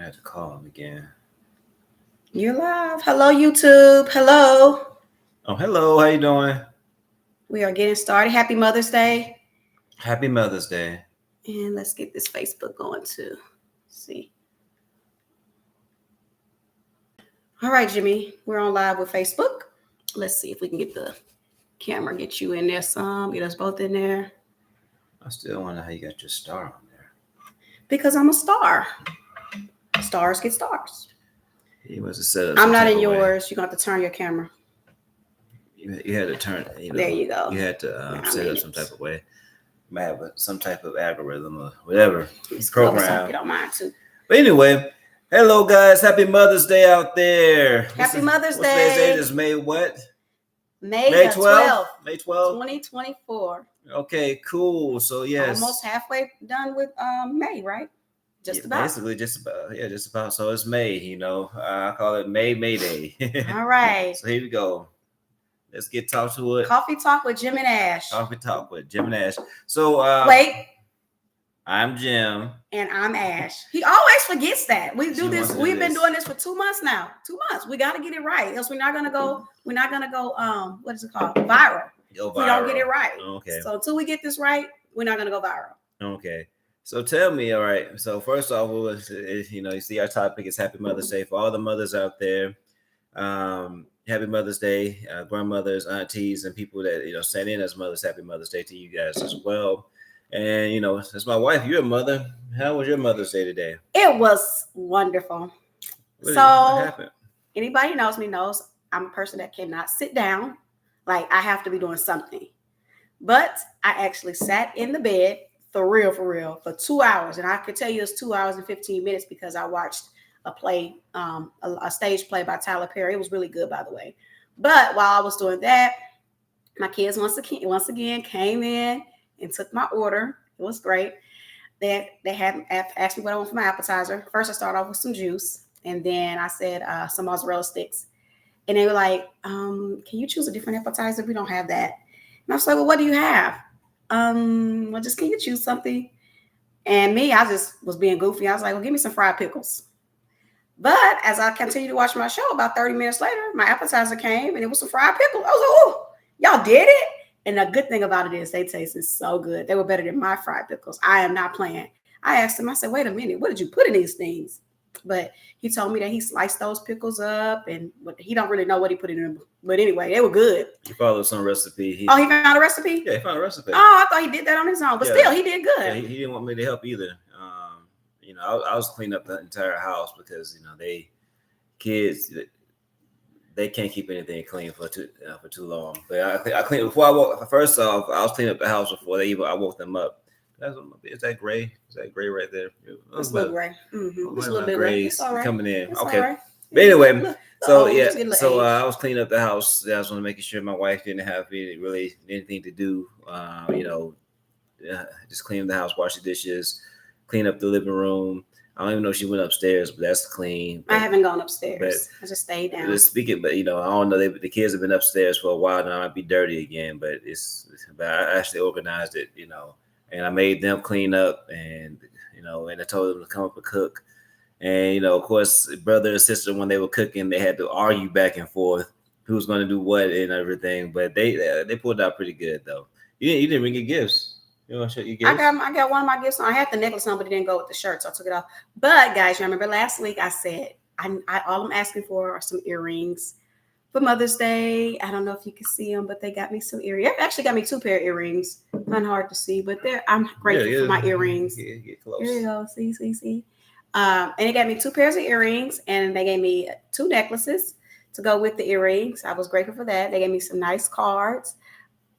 I had to call him again. You're live. Hello, YouTube. Hello. Oh, hello. How you doing? We are getting started. Happy Mother's Day. Happy Mother's Day. And let's get this Facebook going too. See. All right, Jimmy. We're on live with Facebook. Let's see if we can get the camera, get you in there some, get us both in there. I still wonder how you got your star on there. Because I'm a star. Stars get stars. He must have set up. I'm not in yours. You're going to have to turn your camera. You had to turn. There you go. You had to set up some type of way. You might have some type of algorithm or whatever program. Get on mine too. But anyway, hello guys. Happy Mother's Day out there. Happy Mother's Day. What's today's date? Is May what? May 12th. May 12th. 2024. Okay, cool. So yes, almost halfway done with May, right? Just about. Basically, just about. So it's May. I call it May Day. All right. So here we go. Let's get talk to it. Coffee Talk with Jim and Ash. Coffee Talk with Jim and Ash. So wait. I'm Jim. And I'm Ash. He always forgets that. We do this. We've been doing this for 2 months now. 2 months. We got to get it right. Else we're not gonna go. What is it called? Viral. We don't get it right. Okay. So until we get this right, we're not gonna go viral. Okay. So tell me, all right. So first off, you see our topic is Happy Mother's Day for all the mothers out there. Happy Mother's Day, grandmothers, aunties, and people that send in as mothers. Happy Mother's Day to you guys as well. And as my wife, you're a mother. How was your Mother's Day today? It was wonderful. What happened? Anybody knows me knows I'm a person that cannot sit down. Like I have to be doing something. But I actually sat in the bed for real, for 2 hours. And I could tell you it's 2 hours and 15 minutes because I watched a play, a stage play by Tyler Perry. It was really good, by the way. But while I was doing that, my kids once again came in and took my order. It was great. They had asked me what I want for my appetizer. First, I started off with some juice. And then I said some mozzarella sticks. And they were like, can you choose a different appetizer? We don't have that. And I was like, well, what do you have? Well, just can you choose something? And me, I just was being goofy. I was like, well, give me some fried pickles. But as I continued to watch my show, about 30 minutes later, my appetizer came and it was some fried pickles. I was like, oh, y'all did it? And the good thing about it is they tasted so good. They were better than my fried pickles. I am not playing. I asked him, I said, wait a minute, what did you put in these things? But he told me that he sliced those pickles up and he don't really know what he put in them. But anyway, they were good. He followed some recipe. He found a recipe? Yeah, he found a recipe. Oh, I thought he did that on his own. But still, he did good. Yeah, he didn't want me to help either. I was cleaning up the entire house because, kids, they can't keep anything clean for too long. But I cleaned before I woke. First off, I was cleaning up the house before I woke them up. Is that gray? Is that gray right there? It's a little gray. Mm-hmm. It's a little bit gray. It's all right. Coming in. It's okay. Right. But anyway, I was cleaning up the house. I was making sure my wife didn't have anything to do. Just clean the house, wash the dishes, clean up the living room. I don't even know if she went upstairs, but that's clean. I haven't gone upstairs. I just stayed down. But I don't know. The kids have been upstairs for a while now. It might be dirty again, but I actually organized it, and I made them clean up, and and I told them to come up and cook. And of course, brother and sister, when they were cooking, they had to argue back and forth who's going to do what and everything. But they pulled out pretty good though. You didn't bring your gifts. You want to show your gifts? I got one of my gifts on. I had the necklace on, but it didn't go with the shirt, so I took it off. But guys, you remember last week I said all I'm asking for are some earrings for Mother's Day. I don't know if you can see them, but they got me some earrings. They actually got me 2 pair of earrings. Not hard to see, but I'm grateful for my earrings. Get close. Here you go. See. And they got me 2 pairs of earrings, and they gave me 2 necklaces to go with the earrings. I was grateful for that. They gave me some nice cards.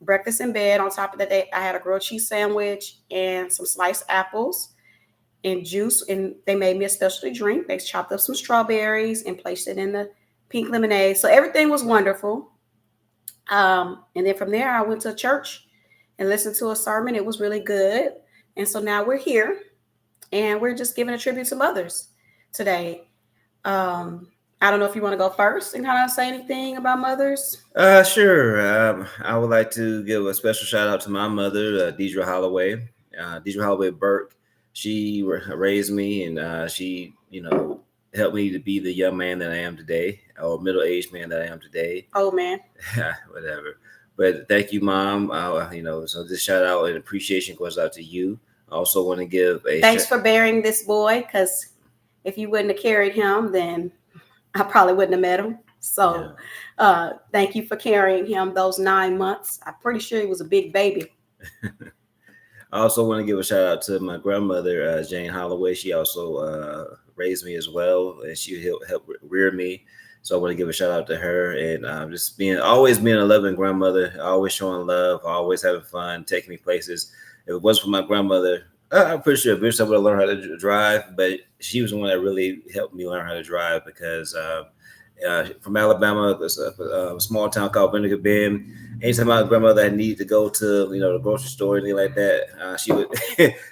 Breakfast in bed. On top of that, I had a grilled cheese sandwich and some sliced apples and juice. And they made me a specialty drink. They chopped up some strawberries and placed it in the pink lemonade. So everything was wonderful. And then from there, I went to church and listened to a sermon. It was really good. And so now we're here and we're just giving a tribute to mothers today. I don't know if you want to go first and kind of say anything about mothers. Sure. I would like to give a special shout out to my mother, Deidre Holloway Burke. she raised me, and she, helped me to be the young man that I am today, or middle-aged man that I am today. Oh man. Whatever. But thank you, Mom. So this shout out and appreciation goes out to you. I also want to give a thanks for bearing this boy, because if you wouldn't have carried him, then I probably wouldn't have met him. So thank you for carrying him those 9 months. I'm pretty sure he was a big baby. I also want to give a shout out to my grandmother, Jane Holloway. She also raised me as well, and she helped rear me. So I want to give a shout out to her, and just always being a loving grandmother, always showing love, always having fun, taking me places. If it wasn't for my grandmother, I'm pretty sure eventually I would have learned how to drive, but she was the one that really helped me learn how to drive because from Alabama, there's a small town called Vinegar Bend. Anytime my grandmother needed to go to, the grocery store or anything like that, she would,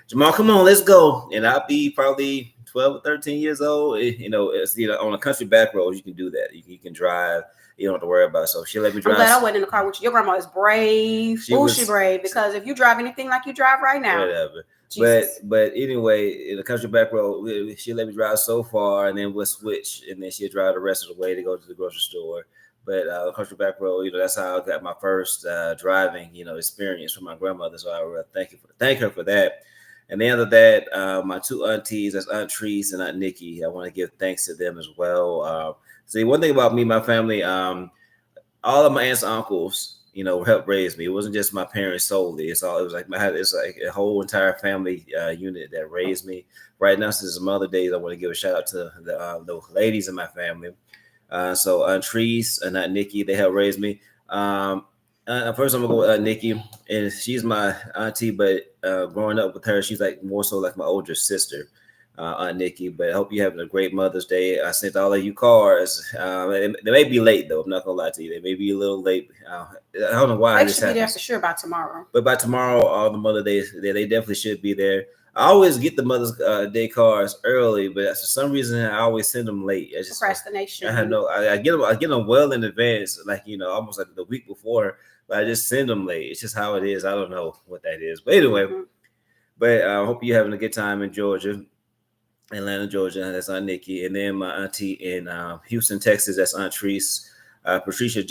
Jamal, come on, let's go. And I'd be probably 12 or 13 years old. It's, on a country back road, you can do that. You can drive. You don't have to worry about it. So she let me drive. I'm glad I went in the car with you. Your grandma is brave. She brave, because if you drive anything like you drive right now. Whatever. Jesus. But anyway, in the country back road, she let me drive so far, and then we'll switch, and then she'll drive the rest of the way to go to the grocery store. But country back road, that's how I got my first driving, experience from my grandmother. So I really thank her for that. And then after that, my two aunties, that's Aunt Treese and Aunt Nikki, I want to give thanks to them as well. See, one thing about me, my family, all of my aunts and uncles, helped raise me. It wasn't just my parents solely. It's like a whole entire family unit that raised me. Right now, since it's Mother's Day, I want to give a shout out to the ladies in my family. So Aunt Treese and Aunt Nikki, they helped raise me. First, I'm gonna go with Nikki, and she's my auntie. But growing up with her, she's like more so like my older sister, Aunt Nikki. But I hope you're having a great Mother's Day. I sent all of you cards. They may be late though. I'm not gonna lie to you. They may be a little late. I don't know why. They should be there for sure by tomorrow. But by tomorrow, all the Mother's Days, they definitely should be there. I always get the Mother's Day cards early, but for some reason I always send them late. It's just procrastination. I get them well in advance, like almost like the week before. But I just send them late. It's just how it is. I don't know what that is, but anyway. But I hope you're having a good time in Georgia, Atlanta, Georgia. That's Aunt Nikki, and then my auntie in Houston, Texas. That's Aunt Treese, Patricia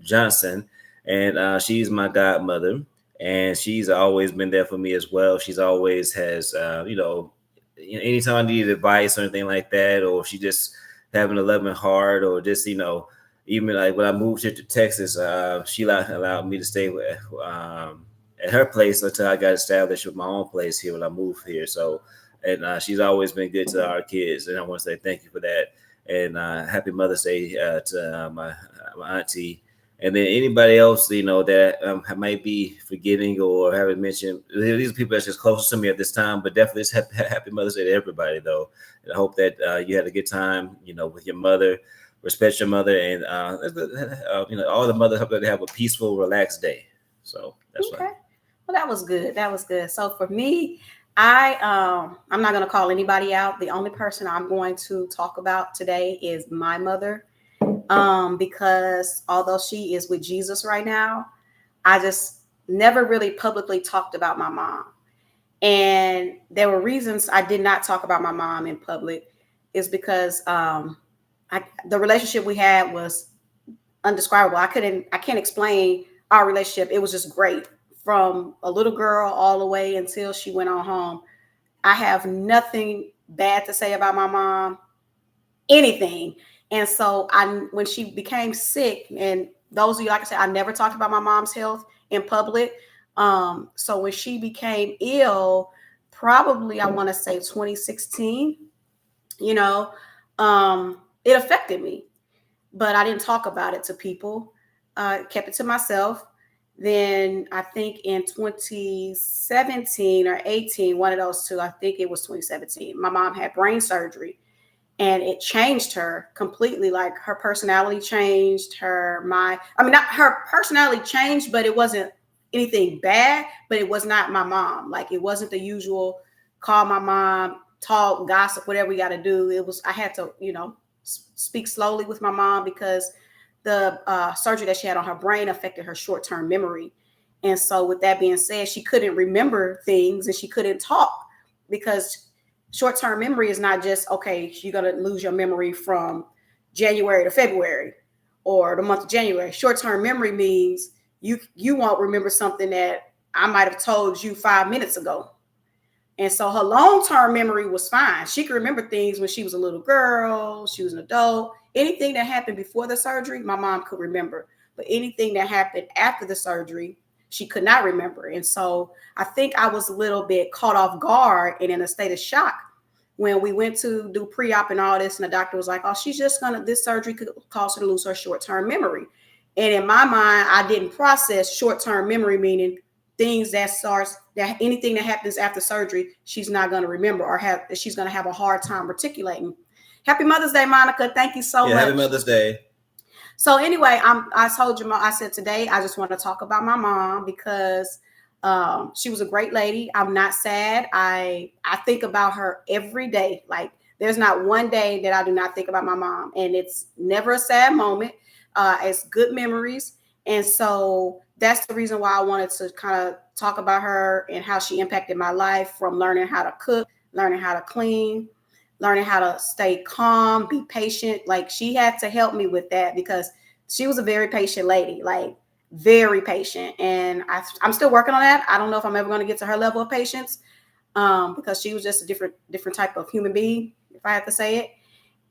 Johnson, and she's my godmother. And she's always been there for me as well. She's always has, anytime I needed advice or anything like that, or she just having a loving heart, or just, even like when I moved here to Texas, she allowed me to stay at her place until I got established with my own place here when I moved here. So, and she's always been good to our kids. And I want to say thank you for that. And happy Mother's Day to my auntie. And then anybody else, that I might be forgetting or haven't mentioned, these are people that's just closest to me at this time, but definitely it's happy Mother's Day to everybody, though. And I hope that you had a good time, with your mother, respect your mother, and, all the mothers, hope that they have a peaceful, relaxed day. So that's okay. Well, that was good. That was good. So for me, I'm not going to call anybody out. The only person I'm going to talk about today is my mother. Because although she is with Jesus right now, I just never really publicly talked about my mom. And there were reasons I did not talk about my mom in public, is because the relationship we had was undescribable. I can't explain our relationship. It was just great from a little girl all the way until she went on home. I have nothing bad to say about my mom, anything. And so when she became sick, and those of you, like I said, I never talked about my mom's health in public. So when she became ill, probably I want to say 2016, it affected me, but I didn't talk about it to people. Kept it to myself. Then I think in 2017 or 18, one of those two, I think it was 2017, my mom had brain surgery. And it changed her completely. Like her personality changed, not her personality changed, but it wasn't anything bad, but it was not my mom. Like it wasn't the usual call my mom, talk, gossip, whatever we got to do. I had to, speak slowly with my mom because the surgery that she had on her brain affected her short-term memory. And so with that being said, she couldn't remember things and she couldn't talk. because short-term memory is not just, okay, you're going to lose your memory from January to February or the month of January. Short-term memory means you won't remember something that I might have told you 5 minutes ago. And so her long-term memory was fine. She could remember things when she was a little girl, she was an adult. Anything that happened before the surgery, my mom could remember. But anything that happened after the surgery, she could not remember. And so I think I was a little bit caught off guard and in a state of shock when we went to do pre-op and all this. And the doctor was like, oh, this surgery could cause her to lose her short-term memory. And in my mind, I didn't process short-term memory, meaning things that anything that happens after surgery, she's not going to remember or she's going to have a hard time articulating. Happy Mother's Day, Monica. Thank you so much. Happy Mother's Day. So anyway, I told you, I said today, I just want to talk about my mom because she was a great lady. I'm not sad. I think about her every day. Like there's not one day that I do not think about my mom, and it's never a sad moment. It's good memories. And so that's the reason why I wanted to kind of talk about her and how she impacted my life, from learning how to cook, learning how to clean, learning how to stay calm, be patient. Like she had to help me with that because she was a very patient lady, like very patient. And I'm still working on that. I don't know if I'm ever going to get to her level of patience because she was just a different type of human being, if I have to say it.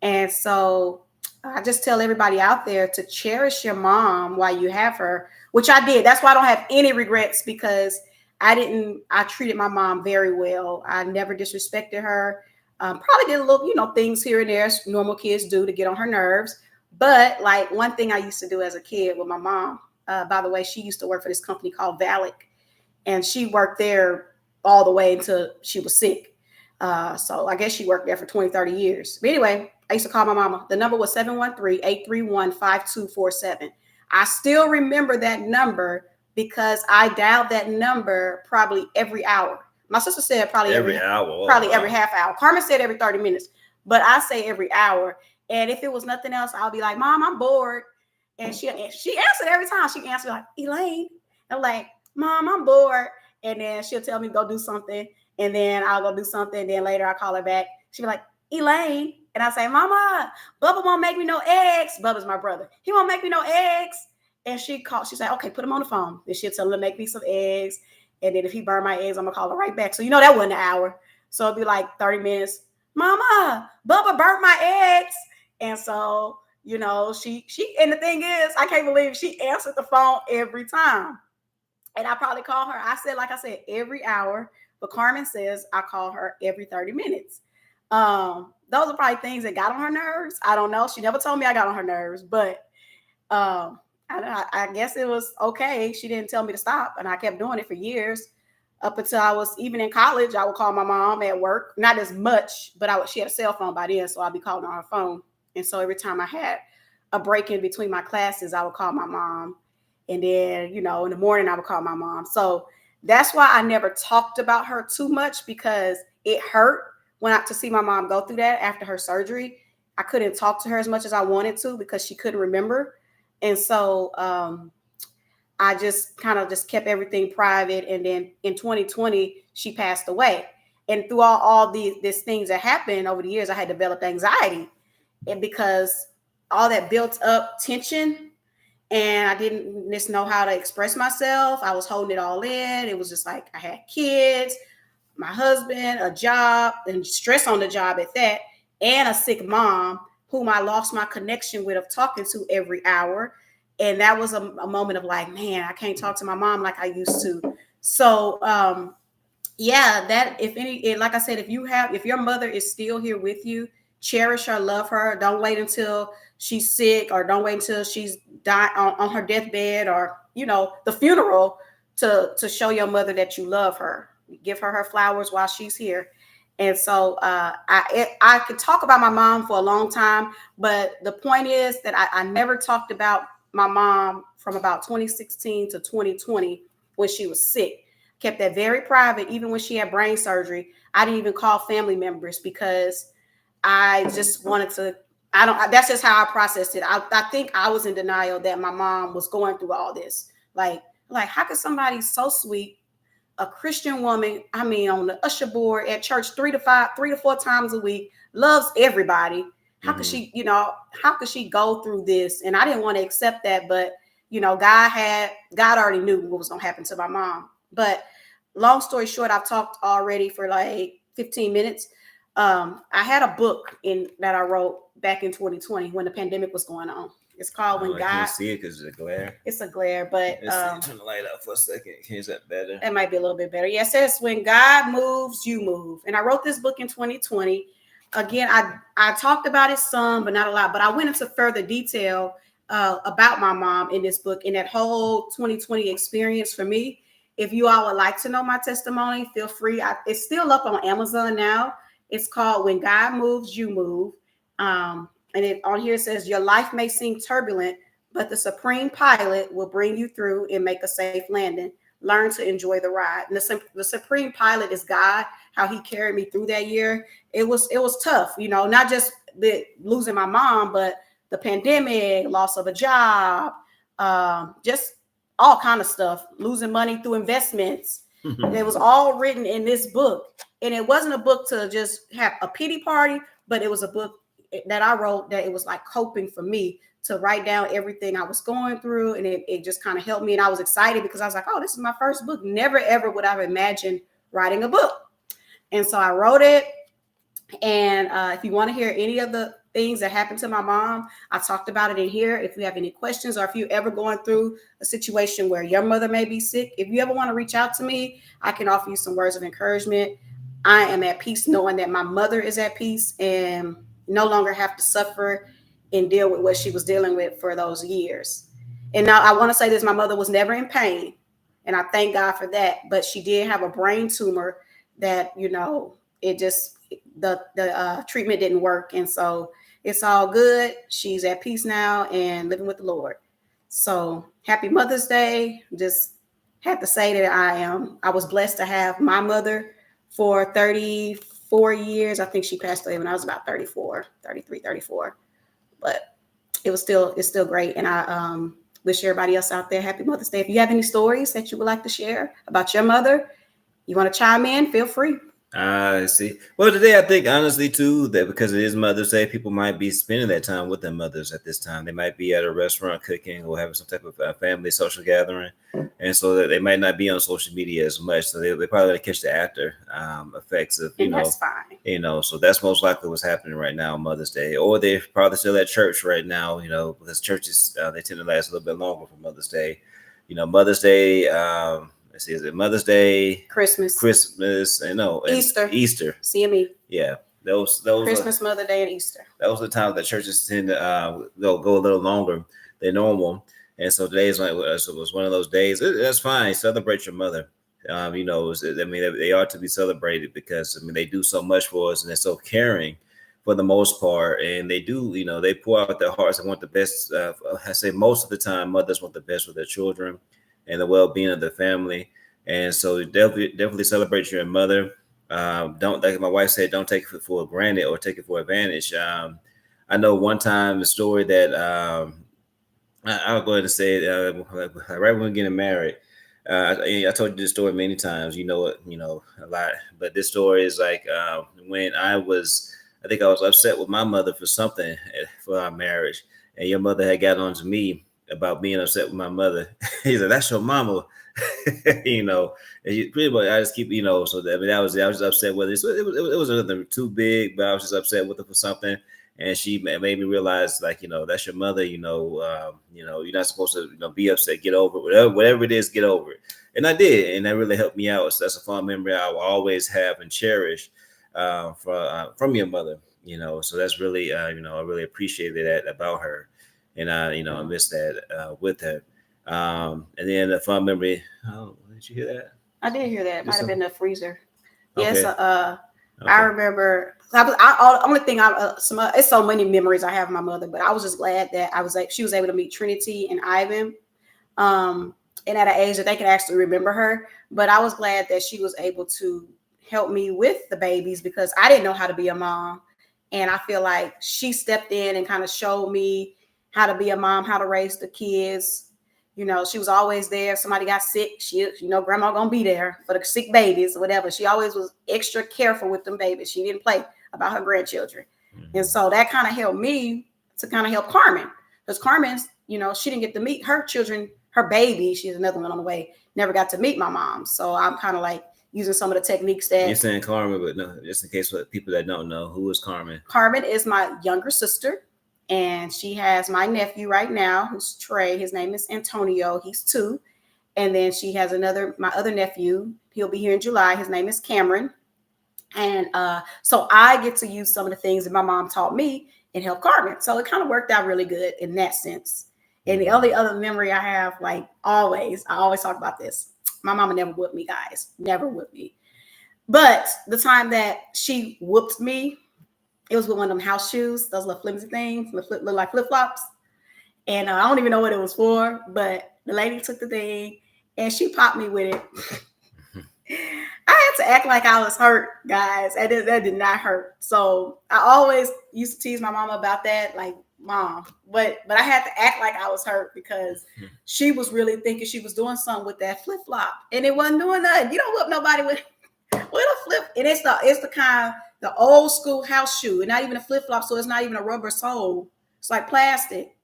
And so I just tell everybody out there to cherish your mom while you have her, which I did. That's why I don't have any regrets, because I treated my mom very well. I never disrespected her. Probably did a little, things here and there, as normal kids do, to get on her nerves. But like one thing I used to do as a kid with my mom, by the way, she used to work for this company called Valak, and she worked there all the way until she was sick. So I guess she worked there for 20, 30 years. But anyway, I used to call my mama. The number was 713-831-5247. I still remember that number because I dialed that number probably every hour. My sister said probably every hour, every half hour. Carmen said every 30 minutes, but I say every hour. And if it was nothing else, I'll be like, Mom, I'm bored. And she answered every time. She answered like, Elaine. I'm like, Mom, I'm bored. And then she'll tell me to go do something. And then I'll go do something. And then later I call her back. She'll be like, Elaine. And I say, Mama, Bubba won't make me no eggs. Bubba's my brother. He won't make me no eggs. And she said, okay, put him on the phone. Then she'll tell him to make me some eggs. And then if he burn my eggs, I'm going to call her right back. So, that wasn't an hour. So it'd be like 30 minutes. Mama, Bubba burnt my eggs. And so, she, and the thing is, I can't believe she answered the phone every time. And I probably call her. Like I said, every hour. But Carmen says I call her every 30 minutes. Those are probably things that got on her nerves. I don't know. She never told me I got on her nerves, but I guess it was okay. She didn't tell me to stop, and I kept doing it for years up until I was even in college. I would call my mom at work, not as much, but she had a cell phone by then, so I'd be calling on her phone. And so every time I had a break in between my classes, I would call my mom, and then in the morning I would call my mom. So that's why I never talked about her too much, because it hurt to see my mom go through that after her surgery. I couldn't talk to her as much as I wanted to because she couldn't remember. And so I just kind of kept everything private. And then in 2020, she passed away. And through all these things that happened over the years, I had developed anxiety. And because all that built up tension, and I didn't just know how to express myself. I was holding it all in. It was just like I had kids, my husband, a job, and stress on the job at that, and a sick mom whom I lost my connection with of talking to every hour. And that was a moment of like, man, I can't talk to my mom like I used to. So that like I said, if your mother is still here with you, cherish her, love her. Don't wait until she's sick, or don't wait until she's died on her deathbed, or the funeral to show your mother that you love her. Give her flowers while she's here. And so I could talk about my mom for a long time, but the point is that I never talked about my mom from about 2016 to 2020 when she was sick. Kept that very private. Even when she had brain surgery, I didn't even call family members because I just wanted to. That's just how I processed it. I think I was in denial that my mom was going through all this. Like how could somebody so sweet, a Christian woman, I mean, on the usher board at church 3 to 4 times a week, loves everybody. How could she, how could she go through this? And I didn't want to accept that, but God already knew what was going to happen to my mom. But long story short, I've talked already for like 15 minutes. I had a book that I wrote back in 2020 when the pandemic was going on. It's called When God. I can't see it because of the glare. It's a glare, but turn the light out for a second. Is that better? That might be a little bit better. Yeah, it says when God moves, you move. And I wrote this book in 2020. Again, I talked about it some, but not a lot. But I went into further detail about my mom in this book and that whole 2020 experience for me. If you all would like to know my testimony, feel free. It's still up on Amazon now. It's called When God Moves, You Move. And on here it says, your life may seem turbulent, but the supreme pilot will bring you through and make a safe landing. Learn to enjoy the ride. And the supreme pilot is God, how he carried me through that year. It was tough, not just losing my mom, but the pandemic, loss of a job, just all kind of stuff, losing money through investments. It was all written in this book. And it wasn't a book to just have a pity party, but it was a book that I wrote that it was like coping for me to write down everything I was going through. And it just kind of helped me. And I was excited because I was like, oh, this is my first book. Never, ever would I have imagined writing a book. And so I wrote it. And if you want to hear any of the things that happened to my mom, I talked about it in here. If you have any questions or if you're ever going through a situation where your mother may be sick, if you ever want to reach out to me, I can offer you some words of encouragement. I am at peace knowing that my mother is at peace and no longer have to suffer and deal with what she was dealing with for those years. And now I want to say this, my mother was never in pain. And I thank God for that. But she did have a brain tumor that, it just, the treatment didn't work. And so it's all good. She's at peace now and living with the Lord. So happy Mother's Day. Just had to say that I was blessed to have my mother for 34 years. I think she passed away when I was about 34. But it's still great. And I wish everybody else out there happy Mother's Day. If you have any stories that you would like to share about your mother, you want to chime in, feel free. I see. Well, today I think honestly too that because it is Mother's Day, people might be spending that time with their mothers at this time. They might be at a restaurant cooking or having some type of family social gathering, and so that they might not be on social media as much. So they probably gonna catch the after effects of that's fine. So that's most likely what's happening right now on Mother's Day, or they're probably still at church right now. Because churches they tend to last a little bit longer for Mother's Day. Mother's Day. Let's see, is it Mother's Day, Christmas, and Easter, CME. Yeah, those Christmas, Mother's Day, and Easter. Those are the times that churches tend to go a little longer than normal, and so today is was one of those days. That's fine. Celebrate your mother. They ought to be celebrated because they do so much for us, and they're so caring for the most part, and they do. They pour out their hearts and want the best. I say most of the time, mothers want the best for their children and the well-being of the family. And so definitely celebrate your mother. Don't, like my wife said, don't take it for granted or take it for advantage. I know one time a story that I'll go ahead and say it, right when we were getting married. I told you this story many times, a lot, but this story is like when I think I was upset with my mother for something for our marriage, and your mother had got on to me about being upset with my mother. He's like, that's your mama, and pretty much I just keep, so that, I was just upset with it. So it was nothing too big, but I was just upset with her for something. And she made me realize, like, that's your mother, you're not supposed to, be upset, get over it, whatever it is, get over it. And I did. And that really helped me out. So that's a fond memory I will always have and cherish from your mother, so that's really, I really appreciated that about her. And I miss that with her. And then the fun memory. Oh, did you hear that? I did hear that. Might have been the freezer. Okay. Yes. Okay. I remember. It's so many memories I have of my mother, but I was just glad that she was able to meet Trinity and Ivan, and at an age that they could actually remember her. But I was glad that she was able to help me with the babies because I didn't know how to be a mom, and I feel like she stepped in and kind of showed me how to be a mom, how to raise the kids, You know, she was always there. If somebody got sick, grandma gonna be there for the sick babies or whatever. She always was extra careful with them babies. She didn't play about her grandchildren. And so that kind of helped me to kind of help Carmen. Because Carmen's, she didn't get to meet her children, her baby. She's another one on the way. Never got to meet my mom. So I'm kind of like using some of the techniques that... You're saying Carmen, but no, just in case for people that don't know, who is Carmen? Carmen is my younger sister. And she has my nephew right now, who's Trey. His name is Antonio. He's 2. And then she has my other nephew. He'll be here in July. His name is Cameron. And so I get to use some of the things that my mom taught me and help Carmen. So it kind of worked out really good in that sense. And the only other memory I have, I always talk about this. My mama never whooped me, guys. Never whooped me. But the time that she whooped me, it was with one of them house shoes, those little flimsy things, look like flip-flops. And I don't even know what it was for, but the lady took the thing and she popped me with it. I had to act like I was hurt, guys. That did not hurt. So I always used to tease my mama about that, like, Mom. But I had to act like I was hurt because she was really thinking she was doing something with that flip-flop. And it wasn't doing nothing. You don't whoop nobody with a flip. And it's the kind of the old school house shoe, and not even a flip-flop, so it's not even a rubber sole. It's like plastic.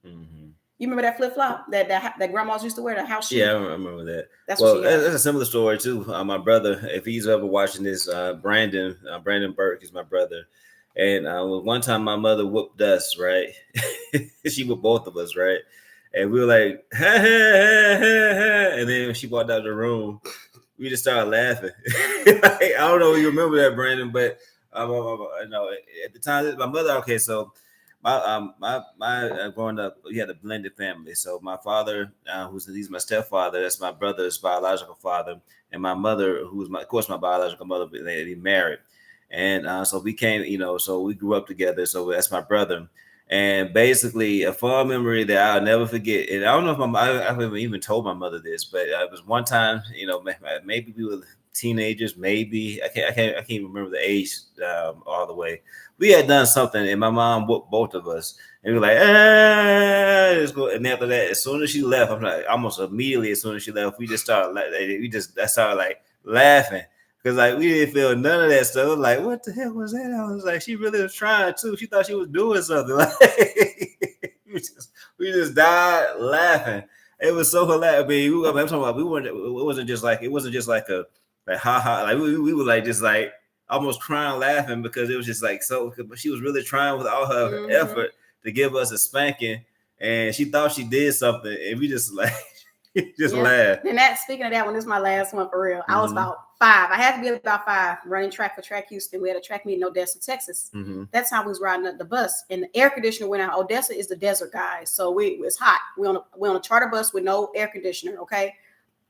Mm-hmm. You remember that flip-flop that grandmas used to wear, the house shoe? Yeah, I remember that. That's a similar story too. My brother, if he's ever watching this, Brandon Burke is my brother. And one time my mother whooped us, right? She whooped both of us, right? And we were like, ha, ha, ha, ha, ha. And then when she walked out of the room, we just started laughing. I don't know if you remember that, Brandon, but at the time, my mother. Okay, so my growing up, we had a blended family. So my father, he's my stepfather, that's my brother's biological father, and my mother, who's my biological mother, they married, and so we came, so we grew up together. So that's my brother. And basically, a fond memory that I'll never forget. And I don't know if I've even told my mother this, but it was one time, maybe we were teenagers, maybe I can't even remember the age all the way. We had done something, and my mom whooped both of us, and we were like, let's go. And after that, as soon as she left, I'm like, almost immediately, as soon as she left, we just started I started laughing. Because we didn't feel none of that stuff. Like, what the hell was that? I was like, she really was trying too. She thought she was doing something. We just died laughing. It was so hilarious. I'm talking about it wasn't just like a ha ha. Like we were like just like almost crying laughing because it was just like so. But she was really trying with all her effort to give us a spanking, and she thought she did something, and we just laughed. And speaking of that one, this is my last one for real. I was about 5. I had to be about 5 running track for Track Houston. We had a track meet in Odessa, Texas. That's how we was riding up the bus, and the air conditioner went out. Odessa is the desert, guys, so it's hot. We're on a charter bus with no air conditioner, okay?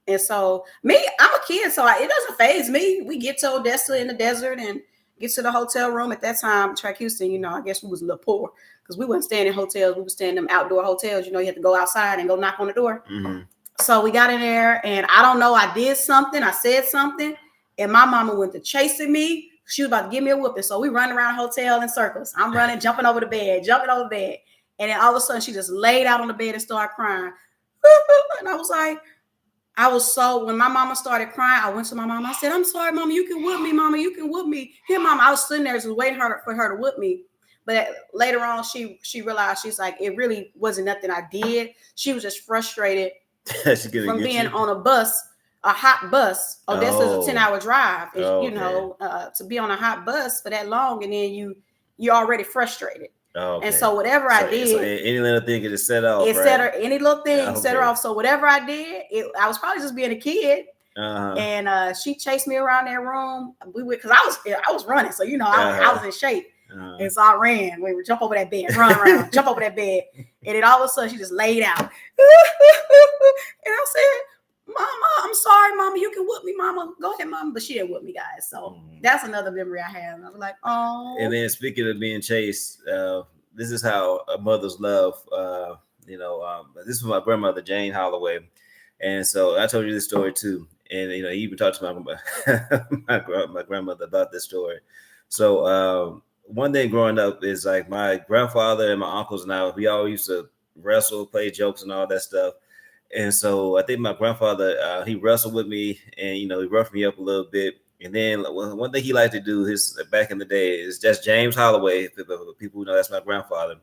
And so I'm a kid, so it doesn't faze me. We get to Odessa in the desert and get to the hotel room. At that time, Track Houston, I guess we was a little poor because we wasn't staying in hotels. We were staying in them outdoor hotels. You had to go outside and go knock on the door. So we got in there, and I don't know, I did something, I said something, and my mama went to chasing me. She was about to give me a whooping. So we run around the hotel in circles. I'm running, jumping over the bed. And then all of a sudden, she just laid out on the bed and started crying. And I was like, when my mama started crying, I went to my mama. I said, I'm sorry, mama, you can whoop me, mama, you can whoop me. Here, mama, I was sitting there just waiting for her to whoop me. But later on, she realized, she's like, it really wasn't nothing I did. She was just frustrated from being on a hot bus. Odessa is a 10-hour drive, to be on a hot bus for that long, and then you're already frustrated. And so whatever I did, so any little thing could just set off. Any little thing set her off. So whatever I did, I was probably just being a kid. And she chased me around that room. Because I was running, so I was in shape. And so I ran. We would jump over that bed, run around, jump over that bed, and then all of a sudden she just laid out. And I said, "Mama, I'm sorry, Mama. You can whoop me, Mama. Go ahead, Mama." But she didn't whoop me, guys. So that's another memory I have. And I was like, "Oh." And then speaking of being chased, this is how a mother's love. This was my grandmother, Jane Holloway, and so I told you this story too. And he even talked to my grandmother about this story. So one day growing up is like my grandfather and my uncles and I, we all used to wrestle, play jokes and all that stuff. And so I think my grandfather, he wrestled with me, and he roughed me up a little bit. And then one thing he liked to do, his back in the day, is just James Holloway. People who know that's my grandfather.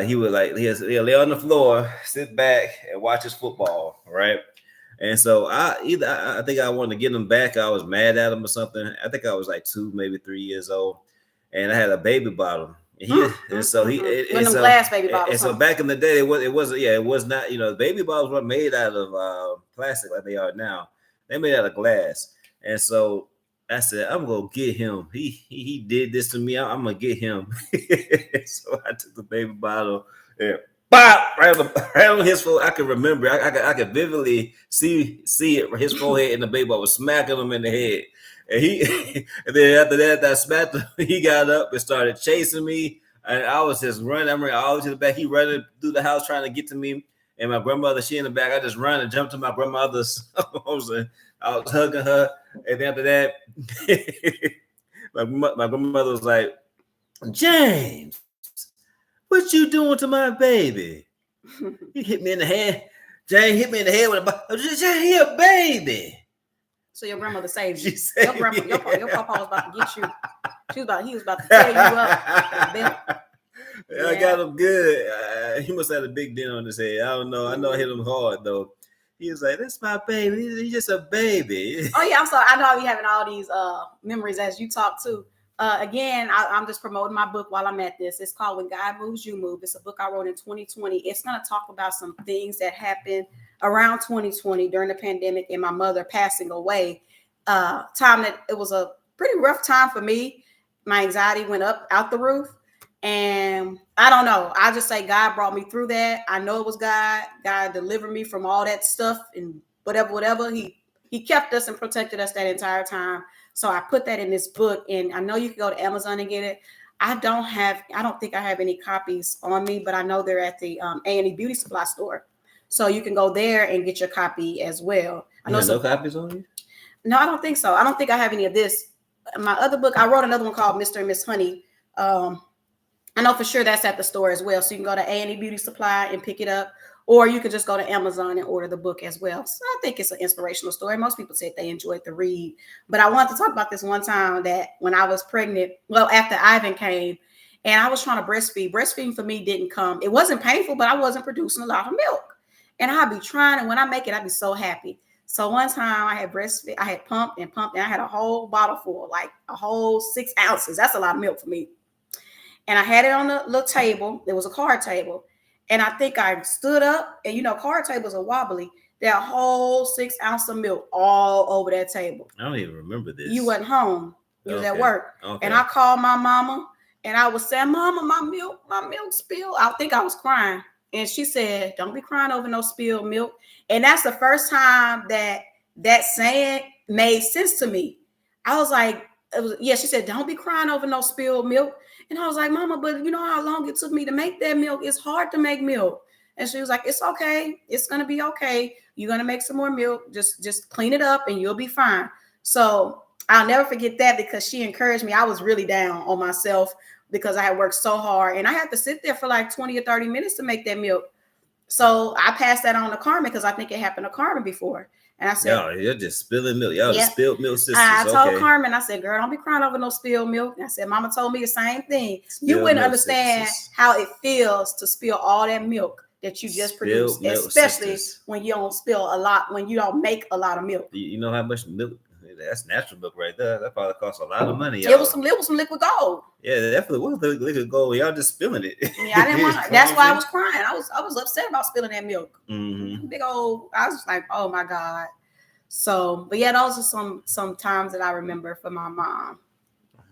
He would he'll lay on the floor, sit back, and watch his football, right? And so I think I wanted to get him back. I was mad at him or something. I think I was like 2, maybe 3 years old, and I had a baby bottle. And so glass baby bottles. And so back in the day, it was not. The baby bottles were made out of plastic like they are now. They made out of glass. And so I said, I'm gonna get him. He did this to me. I'm gonna get him. So I took the baby bottle and pop right on his forehead. I can remember. I could vividly see it. His forehead, and the baby bottle was smacking him in the head. And and then after that, I smacked him. He got up and started chasing me. And I was just running. I'm running all to the back. He running through the house trying to get to me. And my grandmother, she in the back. I just ran and jumped to my grandmother's arms, and I was hugging her. And then after that, my grandmother was like, James, what you doing to my baby? He hit me in the head. James hit me in the head with a bottle. James, he a baby. So your grandmother saved you. Your papa was about to get you. He was about to tear you up. I got him good. He must have had a big dent on his head. I don't know. I know I hit him hard though. He was like, "That's my baby. He's just a baby." Oh yeah, I'm sorry. I know I'll be having all these memories as you talk too. Again, I'm just promoting my book while I'm at this. It's called When God Moves, You Move. It's a book I wrote in 2020. It's going to talk about some things that happened around 2020 during the pandemic and my mother passing away. Time that it was a pretty rough time for me. My anxiety went out the roof. And I don't know. I just say God brought me through that. I know it was God. God delivered me from all that stuff and whatever. He kept us and protected us that entire time. So I put that in this book, and I know you can go to Amazon and get it. I don't think I have any copies on me, but I know they're at the A&E Beauty Supply store. So you can go there and get your copy as well. I know no copies on you? No, I don't think so. I don't think I have any of this. My other book, I wrote another one called Mr. and Miss Honey. I know for sure that's at the store as well. So you can go to A&E Beauty Supply and pick it up, or you can just go to Amazon and order the book as well. So I think it's an inspirational story. Most people said they enjoyed the read, but I wanted to talk about this one time that when I was pregnant, well, after Ivan came and I was trying to breastfeed. Breastfeeding for me didn't come. It wasn't painful, but I wasn't producing a lot of milk. And I'd be trying, and when I make it, I'd be so happy. So one time I had pumped, and I had a whole bottle full, like a whole 6 ounces. That's a lot of milk for me. And I had it on the little table. There was a card table. And I think I stood up, and card tables are wobbly. That whole 6 ounce of milk all over that table. I don't even remember this. You wasn't home. You was at work. Okay. And I called my mama, and I was saying, Mama, my milk spilled. I think I was crying. And she said, don't be crying over no spilled milk. And that's the first time that saying made sense to me. I was like, she said, don't be crying over no spilled milk. And I was like, Mama, but you know how long it took me to make that milk? It's hard to make milk. And she was like, it's okay. It's going to be okay. You're going to make some more milk. Just clean it up and you'll be fine. So I'll never forget that because she encouraged me. I was really down on myself because I had worked so hard and I had to sit there for like 20 or 30 minutes to make that milk. So I passed that on to Carmen because I think it happened to Carmen before. And I said, you're just spilling milk. Y'all just spilled milk sisters. I told Carmen, I said, girl, don't be crying over no spilled milk. And I said, Mama told me the same thing. You wouldn't understand how it feels to spill all that milk that you just produced, especially when you don't spill a lot, when you don't make a lot of milk. You know how much milk? That's natural milk right there. That probably costs a lot of money. Y'all. It was some liquid gold. Yeah, that definitely was liquid gold. Y'all just spilling it. Yeah, I didn't want. That's why I was crying. I was upset about spilling that milk. Mm-hmm. Big old. I was just like, oh my God. So, but yeah, those are some times that I remember for my mom.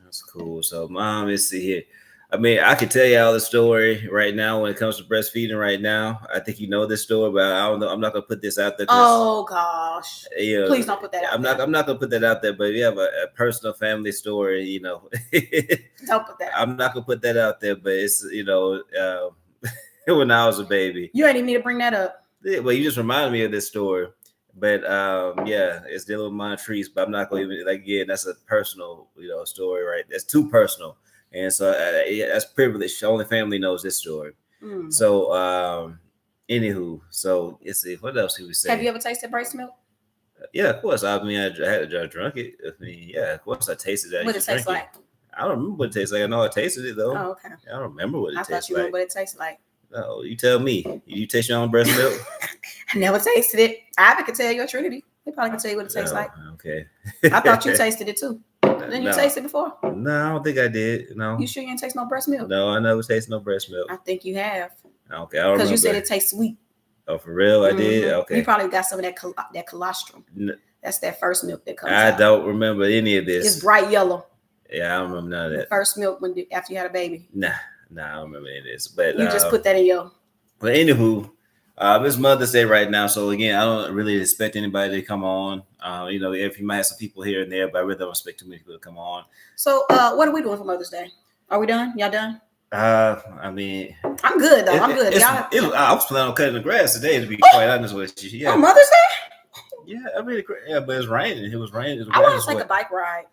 That's cool. So, Mom, let's see here. I mean, I could tell you all the story right now when it comes to breastfeeding right now. I think you know this story, but I don't know. I'm not going to put this out there. Oh, gosh. Please don't put that out there. I'm not going to put that out there, but you have a personal family story, Don't put that out. I'm not going to put that out there, but it's, when I was a baby. You ain't even need to bring that up. Yeah, well, you just reminded me of this story. But it's dealing with Montrese, but I'm not going to even, that's a personal, story, right? That's too personal. And so that's privilege. Only family knows this story. So Anywho, so let's see what else he was saying. Have you ever tasted breast milk? Yeah, of course. I mean, I drunk it. I mean, yeah, of course, I tasted it. What it tastes like? I don't remember what it tastes like. I know I tasted it though. Oh, okay. I don't remember what it tastes like. I thought you knew what it tastes like. No, you tell me. You taste your own breast milk? I never tasted it. Ivy could tell you at Trinity. They probably can tell you what it tastes like. Okay. I thought you tasted it too. Didn't you taste it before? No, I don't think I did. No. You sure you didn't taste no breast milk? No, I never tasted no breast milk. I think you have. Okay, I don't remember. Because you said it tastes sweet. Oh, for real? I did? Okay. You probably got some of that colostrum. That's that first milk that comes out. I don't remember any of this. It's bright yellow. Yeah, I don't remember none of that. The first milk after you had a baby. Nah, I don't remember any of this. But you just put that in your. But anywho, it's Mother's Day right now, so again, I don't really expect anybody to come on. If you might have some people here and there, but I really don't expect too many people to come on. So, what are we doing for Mother's Day? Are we done? Y'all done? I mean, I'm good though. I'm good. I was planning on cutting the grass today, to be quite honest with you. Yeah. On Mother's Day? Yeah, I mean, but it's raining. It was raining. I want to take a bike ride.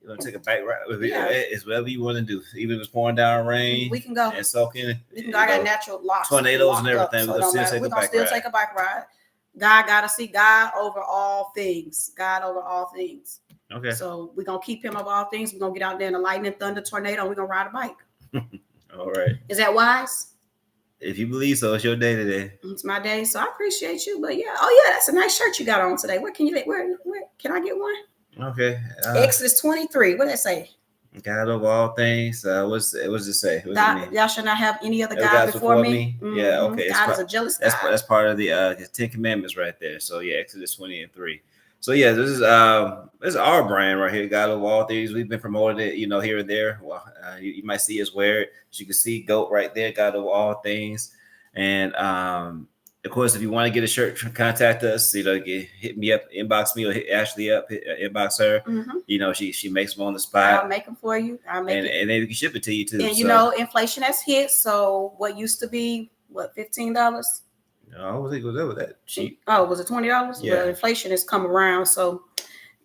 You want to take a bike ride? Yeah. It's whatever you want to do. Even if it's pouring down rain, we can go and soaking. We can go. I got natural locks, tornadoes and everything. We're gonna still take a bike ride. God gotta see God over all things. God over all things. Okay. So we're gonna keep him over all things. We're gonna get out there in the lightning, thunder, tornado, and we're gonna ride a bike. All right. Is that wise? If you believe so, it's your day today. It's my day, so I appreciate you. But yeah, oh yeah, that's a nice shirt you got on today. Where can can I get one? Okay. Exodus 23. What did it say? God over all things. What's it say? Y'all should not have any other God before me. Mm-hmm. Yeah. Okay. God is a jealous God. That's part of the 10 Commandments right there. So yeah, Exodus 20:3. So yeah, this is our brand right here. God over all things. We've been promoting it, here and there. Well, you might see us wear it. You can see GOAT right there. God over all things. And of course, if you want to get a shirt, contact us. Hit me up, inbox me, or hit Ashley up, inbox her. Mm-hmm. She makes them on the spot. I'll make them for you. And then we can ship it to you too. And inflation has hit. So what used to be $15? No, I was thinking was that cheap. Oh, was it $20? Yeah. Well, inflation has come around, so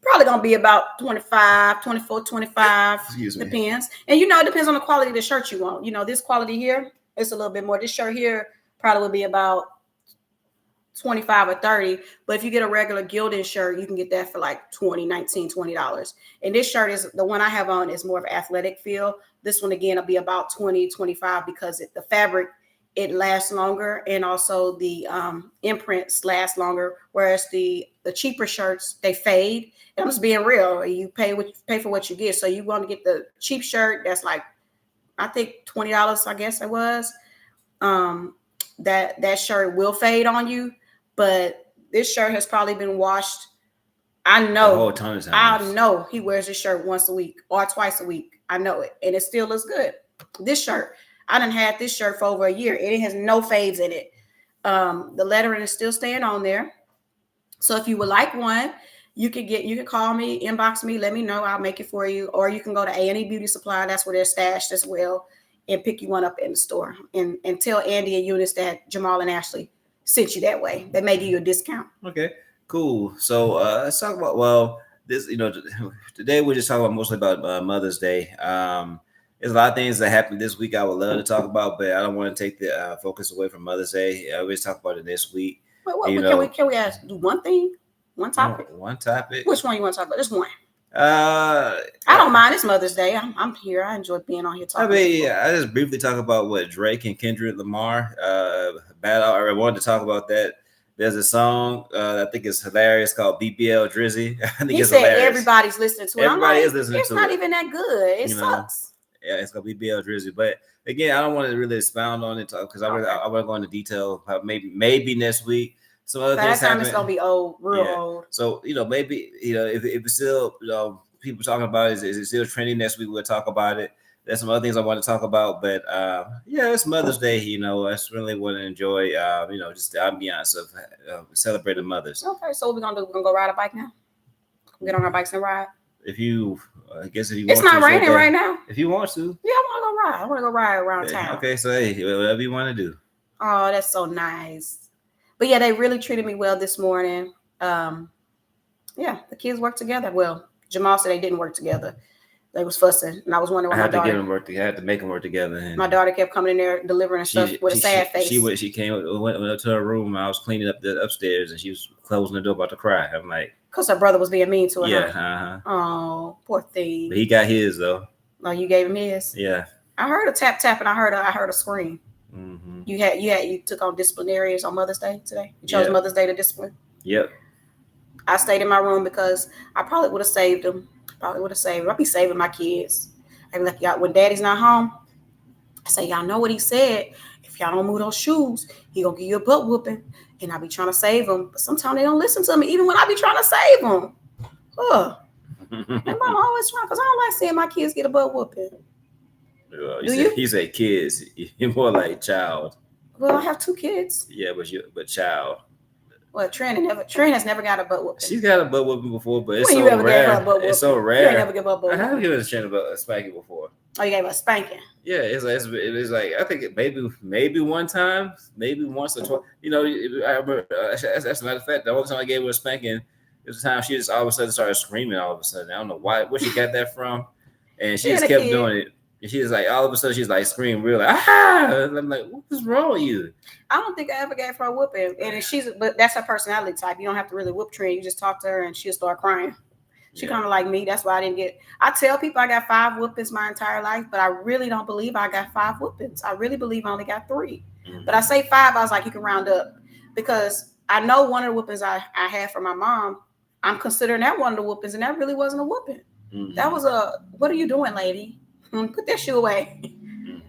probably gonna be about 25, 24, 25. Excuse me. Depends. And it depends on the quality of the shirt you want. This quality here, it's a little bit more. This shirt here probably would be about 25 or 30. But if you get a regular gilded shirt, you can get that for like $20. And this shirt is the one I have on is more of an athletic feel. This one again will be about 20, 25 because the fabric, it lasts longer, and also the imprints last longer. Whereas the cheaper shirts, they fade. And I'm just being real. You pay for what you get. So you want to get the cheap shirt that's like, I think $20, I guess it was. That shirt will fade on you, but this shirt has probably been washed. I know. I know he wears this shirt once a week or twice a week. I know it, and it still looks good. This shirt. I done had this shirt for over a year, and it has no fades in it. The lettering is still staying on there. So if you would like one, you can call me, inbox me, let me know. I'll make it for you. Or you can go to A&E Beauty Supply. That's where they're stashed as well, and pick you one up in the store. And tell Andy and Eunice that Jamal and Ashley sent you that way. They may give you a discount. Okay, cool. So let's talk about, this, today we're just talking mostly about Mother's Day. There's a lot of things that happened this week I would love to talk about, but I don't want to take the focus away from Mother's Day. We'll just talk about it this week. Can we do one thing? One topic? One topic? Which one you want to talk about? Just one. I don't mind. It's Mother's Day. I'm here. I enjoy being on here talking. I just briefly talk about what Drake and Kendrick Lamar battle. I wanted to talk about that. There's a song I think it's hilarious called BBL Drizzy. I think he said hilarious. Everybody's listening to it. Everybody is listening to it. It's not even that good. It sucks. Yeah, it's gonna be BBL Drizzy, but again, I don't want to really expound on it because I want to go into detail. Maybe next week. Some other things happen. It's gonna be old. So maybe if it's still people talking about it, is it still trending next week? We'll talk about it. There's some other things I want to talk about, but it's Mother's Day. I just really want to enjoy just the ambiance of celebrating mothers. Okay, so what we're gonna do? We're gonna go ride a bike now. Get on our bikes and ride. I guess if you want to. It's not raining right now. If you want to. Yeah, I want to go ride around town. Okay, so whatever you want to do. Oh, that's so nice. But yeah, they really treated me well this morning. The kids worked together. Well, Jamal said they didn't work together. They was fussing, and I was wondering I why my had to get daughter. them work. I had to make them work together. And My daughter kept coming in there delivering stuff with a sad face. She came went up to her room. I was cleaning up the upstairs, and she was closing the door, about to cry. I'm like, because her brother was being mean to her. Yeah. Huh? Oh, poor thing. But he got his though. Oh, you gave him his. Yeah. I heard a tap, and I heard a scream. Mm-hmm. You took on disciplinarians on Mother's Day today. You chose Mother's Day to discipline. Yep. I stayed in my room because I probably would have saved them. I'll be saving my kids. I be like, y'all, when Daddy's not home, I say, y'all know what he said. If y'all don't move those shoes, he gonna give you a butt whooping. And I be trying to save them, but sometimes they don't listen to me, even when I be trying to save them. And I'm always trying, because I don't like seeing my kids get a butt whooping. Well, you say kids, you're more like child. Well, I have 2 kids. Yeah, but child. Well, Trent has never got a butt whooping. She's got a butt whooping before, but it's when so rare. It's so rare. You ain't never give a butt whooping. I have given a chance about a spanking before. Oh, you gave her a spanking? Yeah, it's like I think maybe one time, maybe once or twice. You know, I remember. That's a matter of fact. The only time I gave her a spanking, it was the time she just all of a sudden started screaming. All of a sudden, I don't know where she got that from, and she just kept doing it. And she's like, all of a sudden, she's like screaming, real like, ah! And I'm like, what is wrong with you? I don't think I ever gave her a whooping, but that's her personality type. You don't have to really whoop Trent. You just talk to her, and she'll start crying. She kind of like me. That's why I didn't get. I tell people I got 5 whoopings my entire life, but I really don't believe I got 5 whoopings. I really believe I only got 3. Mm-hmm. But I say 5. I was like, you can round up, because I know one of the whoopings I had from my mom. I'm considering that one of the whoopings, and that really wasn't a whooping. Mm-hmm. That was what are you doing, lady? Put that shoe away. Mm-hmm.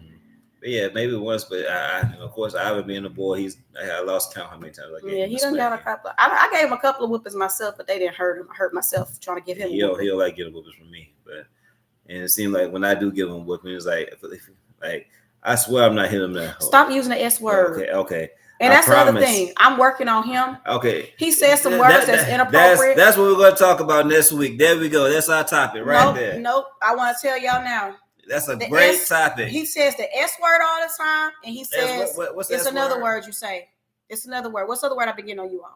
Yeah, maybe once, but of course, I being a boy, I lost count how many times. He done got a couple. I gave him a couple of whoopings myself, but they didn't hurt him. I hurt myself trying to give him. He'll like getting whoopings from me, and it seems like when I do give him whoopings, it's like I swear I'm not hitting him now. Stop using the S word. Okay. And that's the other thing. I'm working on him. Okay. He says some words that's inappropriate. That's what we're going to talk about next week. There we go. That's our topic there. Nope. I want to tell y'all now. That's a great topic. He says the S word all the time, and he says what's it's another word you say. It's another word. What's the other word I've been getting on you on?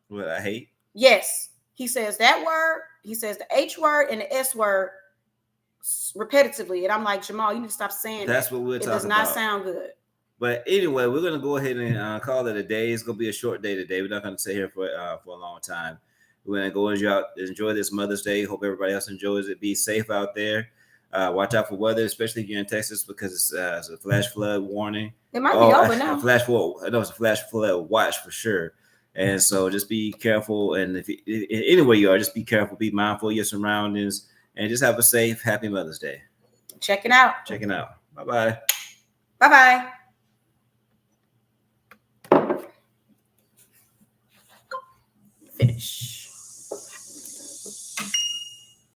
What I hate? Yes. He says that word. He says the H word and the S word repetitively, and I'm like, Jamal, you need to stop saying that's what we're talking about. It does not sound good. But anyway, we're gonna go ahead and call it a day. It's gonna be a short day today. We're not gonna sit here for a long time. We're gonna go enjoy this Mother's Day. Hope everybody else enjoys it. Be safe out there. Watch out for weather, especially if you're in Texas, because it's a flash flood warning. It might be over now. It's a flash flood watch for sure. And so just be careful. And if anywhere you are, just be careful. Be mindful of your surroundings, and just have a safe, happy Mother's Day. Checking out. Bye-bye. Bye-bye. Finish.